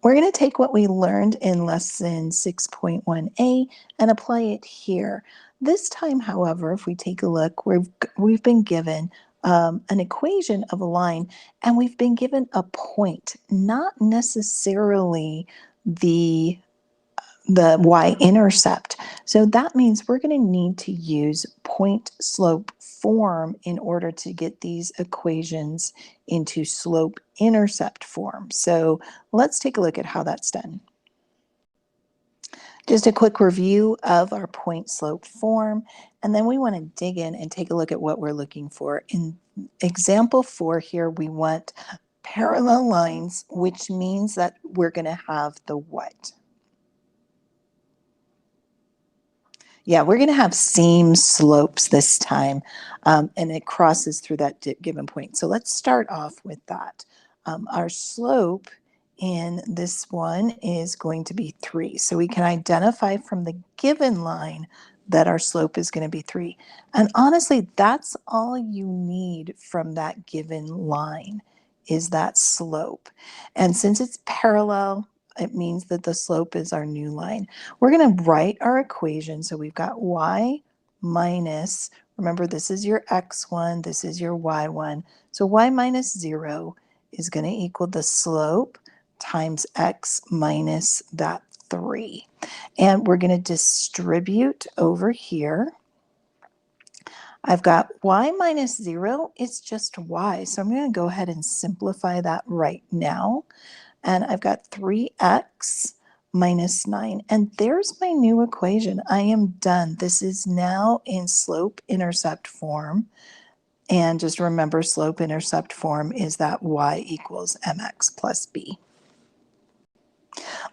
We're going to take what we learned in lesson 6.1a and apply it here. This time, however, if we take a look, we've been given an equation of a line, and we've been given a point, not necessarily the y-intercept. So that means we're going to need to use point-slope form in order to get these equations into slope-intercept form. So let's take a look at how that's done. Just a quick review of our point-slope form, and then we want to dig in and take a look at what we're looking for. In example 4 here, we want parallel lines, which means that we're going to have the what? Yeah, we're going to have same slopes this time, and it crosses through that given point. So let's start off with that. Our slope in this one is going to be 3. So we can identify from the given line that our slope is going to be 3. And honestly, that's all you need from that given line is that slope. And since it's parallel, it means that the slope is our new line. We're going to write our equation. So we've got y minus, remember this is your x1, this is your y1. So y minus 0 is going to equal the slope times x minus that 3. And we're going to distribute over here. I've got y minus 0 is just y. So I'm going to go ahead and simplify that right now. And I've got 3x minus 9. And there's my new equation. I am done. This is now in slope-intercept form. And just remember, slope-intercept form is that y equals mx plus b.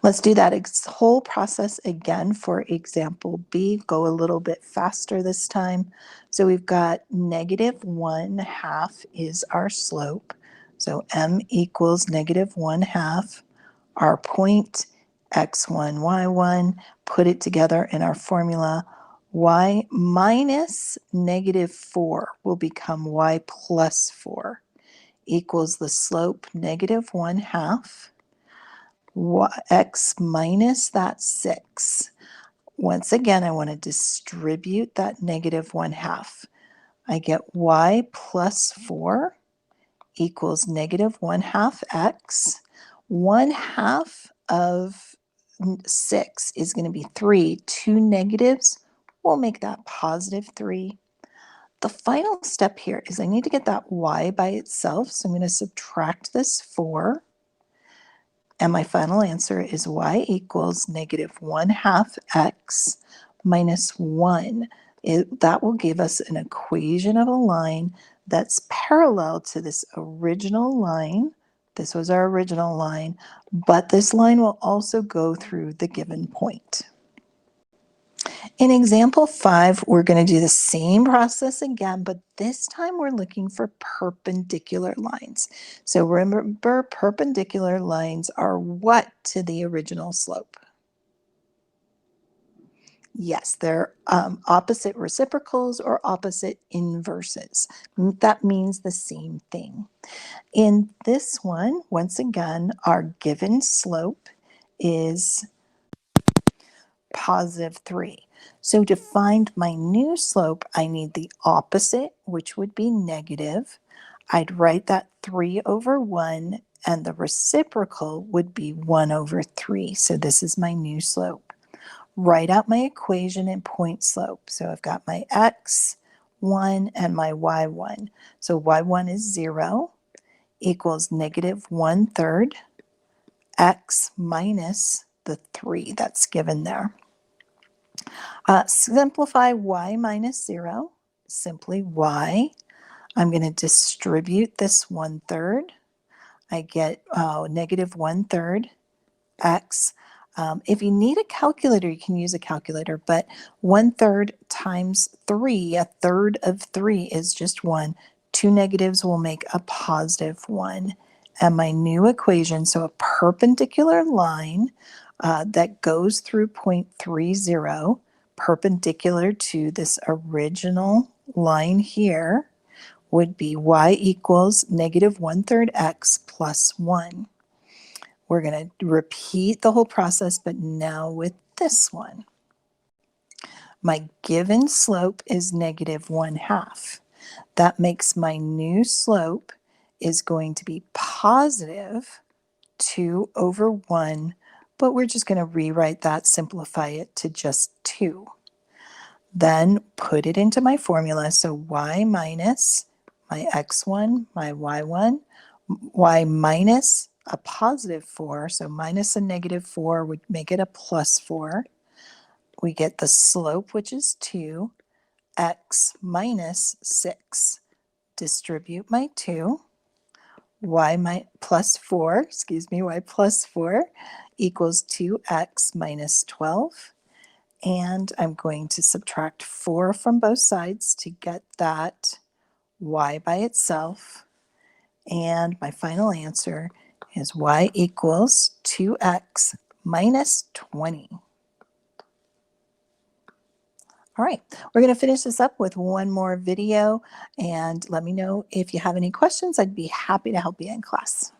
Let's do that whole process again for example B. Go a little bit faster this time. So we've got negative 1/2 is our slope. So m equals negative 1/2. Our point x1, y1, put it together in our formula. Y minus negative 4 will become y plus 4 equals the slope negative 1/2. X minus that 6. Once again, I want to distribute that negative 1/2. I get y plus 4 equals negative 1/2 x. 1/2 of 6 is going to be 3. 2 negatives will make that positive 3. The final step here is I need to get that y by itself, so I'm going to subtract this 4. And my final answer is y equals negative 1/2 x minus 1. That will give us an equation of a line that's parallel to this original line. This was our original line, but this line will also go through the given point. In example 5, we're going to do the same process again, but this time we're looking for perpendicular lines. So remember, perpendicular lines are what to the original slope? Yes, they're opposite reciprocals or opposite inverses. That means the same thing. In this one, once again, our given slope is positive 3. So to find my new slope, I need the opposite, which would be negative. I'd write that 3 over 1, and the reciprocal would be 1 over 3. So this is my new slope. Write out my equation in point slope. So I've got my x1 and my y1. So y1 is 0 equals negative 1/3 x minus the 3 that's given there. Simplify y minus 0, simply y. I'm going to distribute this 1/3. I get negative 1/3 x. If you need a calculator, you can use a calculator, but 1/3 times 3, a third of 3 is just 1. 2 negatives will make a positive 1. And my new equation, so a perpendicular line that goes through point 30, perpendicular to this original line here, would be y equals negative 1/3 x plus 1. We're going to repeat the whole process, but now with this one. My given slope is negative 1/2. That makes my new slope is going to be positive 2 over 1, but we're just going to rewrite that, simplify it to just 2. Then put it into my formula. So y minus my x1, my y1, y minus a positive 4, so minus a negative 4 would make it a plus 4. We get the slope, which is 2, x minus 6. Distribute my 2, y plus 4, y plus 4 equals 2x minus 12. And I'm going to subtract 4 from both sides to get that y by itself. And my final answer is y equals 2x minus 20. All right, we're going to finish this up with one more video, and let me know if you have any questions. I'd be happy to help you in class.